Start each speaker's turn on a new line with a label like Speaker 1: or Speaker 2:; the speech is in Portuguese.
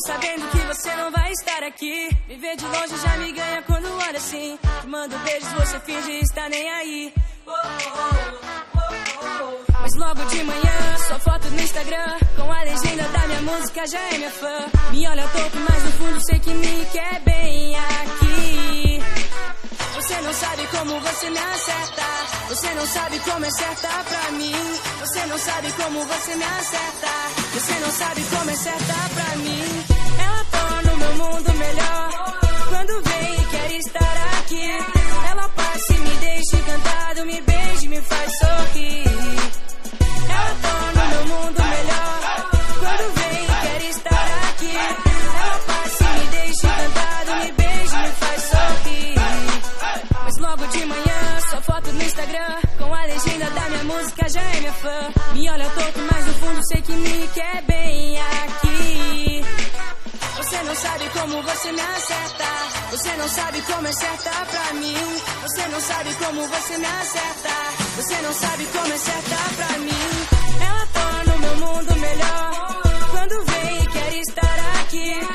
Speaker 1: Sabendo que você não vai estar aqui, me ver de longe já me ganha quando olha assim. Te mando beijos, você finge estar nem aí. Mas logo de manhã, sua foto no Instagram com a legenda da minha música já é minha fã. Me olha torto, mas no fundo sei que me quer bem aqui. Você não sabe como você me acerta, você não sabe como é certa pra mim. Você não sabe como você me acerta, você não sabe como é certa pra mim. Ela torna o meu mundo melhor quando vem e quer estar aqui. Ela passa e me deixa encantado, me beija e me faz sorrir. Ela torna o meu mundo melhor quando vem e quer estar aqui. Ela passa e me deixa encantado, me beija e me faz sorrir. Mas logo de manhã, sua foto no Instagram com a legenda da minha música já é minha fã. Me olha torto, mas no fundo sei que me quer bem aqui. Você não sabe como você me acerta, você não sabe como é certa pra mim. Você não sabe como você me acerta, você não sabe como é certa pra mim. Ela torna o meu mundo melhor quando vem e quer estar aqui.